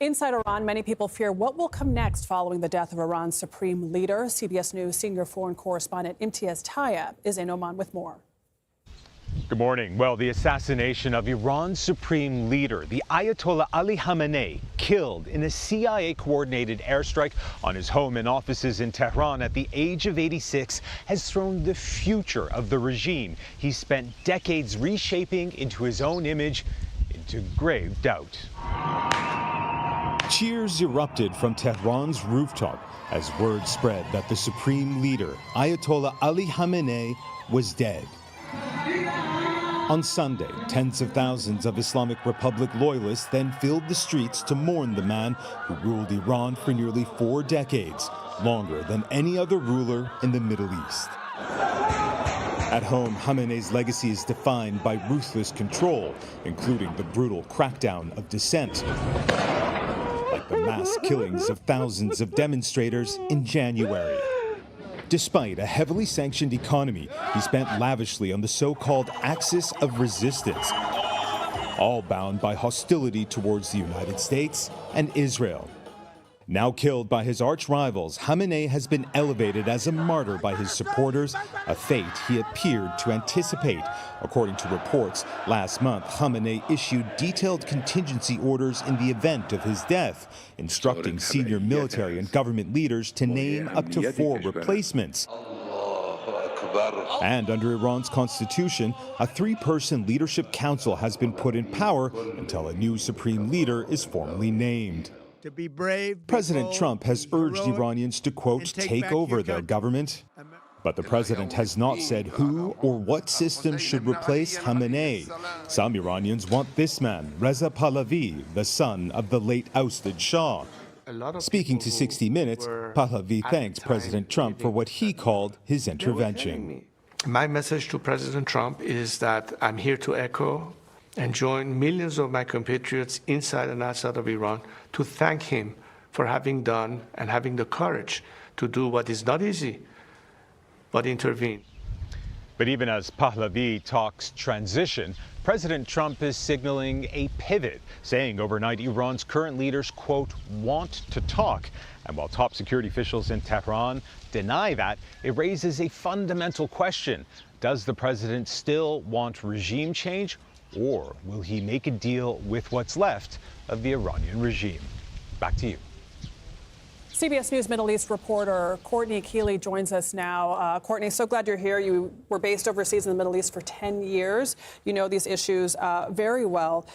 Inside Iran, many people fear what will come next following the death of Iran's supreme leader. CBS News senior foreign correspondent Imtiaz Tyab is in Oman with more. Good morning. Well, the assassination of Iran's supreme leader, the Ayatollah Ali Khamenei, killed in a CIA-coordinated airstrike on his home and offices in Tehran at the age of 86, has thrown the future of the regime he spent decades reshaping into his own image into grave doubt. Cheers erupted from Tehran's rooftop as word spread that the supreme leader, Ayatollah Ali Khamenei, was dead. On Sunday, tens of thousands of Islamic Republic loyalists then filled the streets to mourn the man who ruled Iran for nearly 4 decades, longer than any other ruler in the Middle East. At home, Khamenei's legacy is defined by ruthless control, including the brutal crackdown of dissent, like the mass killings of thousands of demonstrators in January. Despite a heavily sanctioned economy, he spent lavishly on the so-called axis of resistance, all bound by hostility towards the United States and Israel. Now killed by his arch-rivals, Khamenei has been elevated as a martyr by his supporters, a fate he appeared to anticipate. According to reports, last month, Khamenei issued detailed contingency orders in the event of his death, instructing senior military and government leaders to name up to 4 replacements. And under Iran's constitution, a 3-person leadership council has been put in power until a new supreme leader is formally named. To be brave, President Trump has urged Iranians to, quote, take over their government. But the president has not said who or what system should replace Khamenei. Some Iranians want this man, Reza Pahlavi, the son of the late ousted Shah. Speaking to 60 Minutes, Pahlavi thanked President Trump for what he called his intervention. My message to President Trump is that I'm here to echo and join millions of my compatriots inside and outside of Iran to thank him for having done and having the courage to do what is not easy, but intervene. But even as Pahlavi talks transition, President Trump is signaling a pivot, saying overnight Iran's current leaders, quote, want to talk. And while top security officials in Tehran deny that, it raises a fundamental question. Does the president still want regime change? Or will he make a deal with what's left of the Iranian regime? Back to you. CBS News Middle East reporter Courtney Kealy joins us now. Courtney, so glad you're here. You were based overseas in the Middle East for 10 years. You know these issues very well.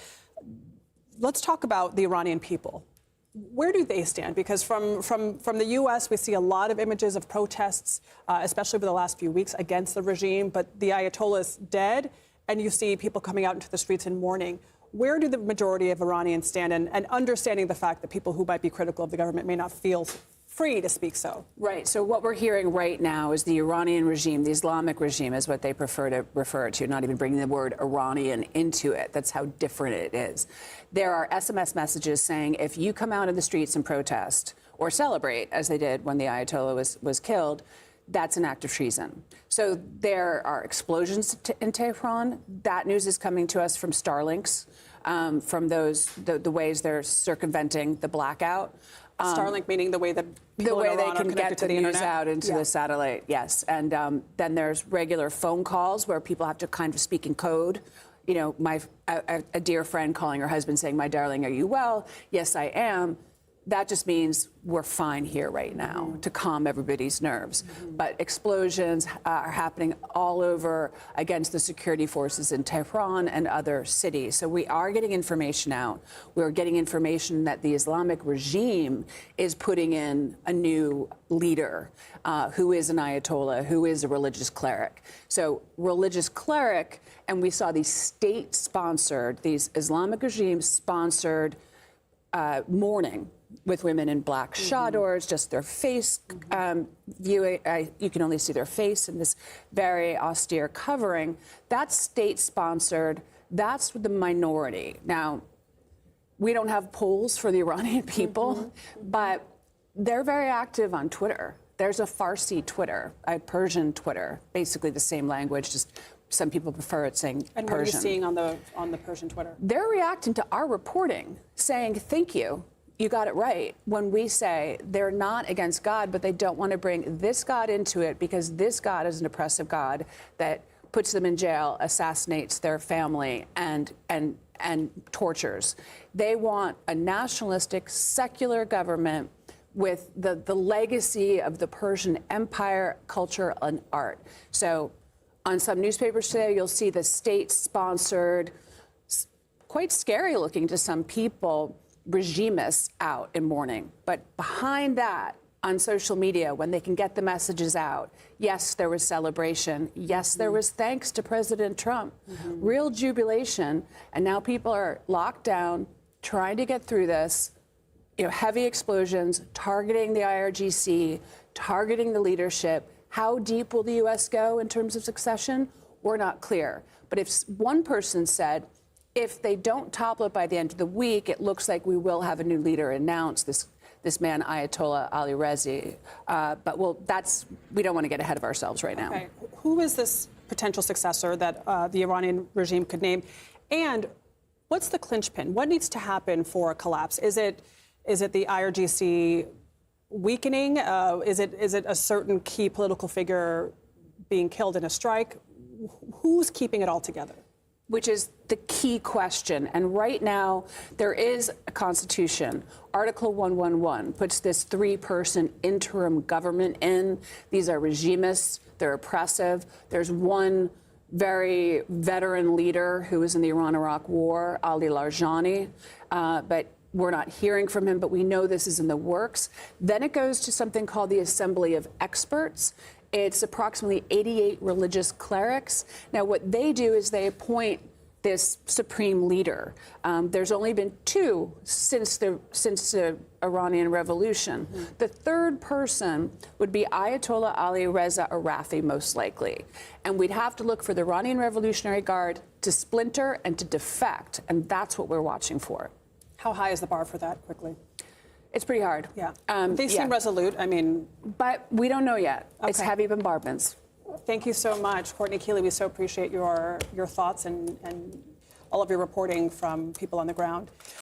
Let's talk about the Iranian people. Where do they stand? Because from the U.S., we see a lot of images of protests, especially over the last few weeks, against the regime. But the Ayatollah is dead, and you see people coming out into the streets in mourning. Where do the majority of Iranians stand, and understanding the fact that people who might be critical of the government may not feel free to speak so? Right. So what we're hearing right now is the Iranian regime, the Islamic regime is what they prefer to refer to, not even bringing the word Iranian into it. That's how different it is. There are SMS messages saying if you come out in the streets and protest or celebrate, as they did when the Ayatollah was killed, that's an act of treason. So there are explosions in Tehran. That news is coming to us from Starlinks, from the ways they're circumventing the blackout. Starlink meaning the way that people the way in they Iran can are get to the the news internet? out into the satellite, yes. And then there's regular phone calls where people have to kind of speak in code. You know, a dear friend calling her husband saying, "My darling, are you well? Yes, I am." That just means we're fine here right now to calm everybody's nerves. But explosions are happening all over against the security forces in Tehran and other cities. So we are getting information out. We're getting information that the Islamic regime is putting in a new leader who is an Ayatollah, who is a religious cleric. So religious cleric, and we saw these state-sponsored, these Islamic regime-sponsored mourning with women in black chadors, just their face view. You can only see their face in this very austere covering. That's state-sponsored. That's the minority. Now, we don't have polls for the Iranian people, but they're very active on Twitter. There's a Farsi Twitter, a Persian Twitter, basically the same language, just some people prefer it saying and Persian. And what are you seeing on the Persian Twitter? They're reacting to our reporting, saying thank you. you got it right when we say they're not against God, but they don't want to bring this God into it because this God is an oppressive God that puts them in jail, assassinates their family, and tortures. They want a nationalistic, secular government with the legacy of the Persian Empire, culture, and art. So on some newspapers today, you'll see the state-sponsored, quite scary looking to some people, regimists out in mourning. But behind that, on social media, when they can get the messages out, yes, there was celebration. Yes, there was thanks to President Trump. Real jubilation. And now people are locked down, trying to get through this. You know, heavy explosions, targeting the IRGC, targeting the leadership. How deep will the U.S. go in terms of succession? We're not clear. But if one person said, if they don't topple it by the end of the week, it looks like we will have a new leader announced, this man, Ayatollah Ali Khamenei. But we don't want to get ahead of ourselves right now. Okay. Who is this potential successor that the Iranian regime could name? And what's the linchpin? What needs to happen for a collapse? Is it the IRGC weakening? Is it a certain key political figure being killed in a strike? Who's keeping it all together? Which is the key question. And right now, there is a constitution. Article 111 puts this 3-person interim government in. These are regimists. They're oppressive. There's one very veteran leader who was in the Iran-Iraq War, Ali Larijani, but we're not hearing from him, but we know this is in the works. Then it goes to something called the Assembly of Experts. It's approximately 88 religious clerics. Now, what they do is they appoint this supreme leader. There's only been 2 since the Iranian Revolution. The third person would be Ayatollah Ali Reza Arafi, most likely. And we'd have to look for the Iranian Revolutionary Guard to splinter and to defect, and that's what we're watching for. How high is the bar for that, quickly? It's pretty hard. Yeah. They seem resolute. I mean... But we don't know yet. Okay. It's heavy bombardments. Thank you so much, Courtney Kealy. We so appreciate your thoughts and all of your reporting from people on the ground.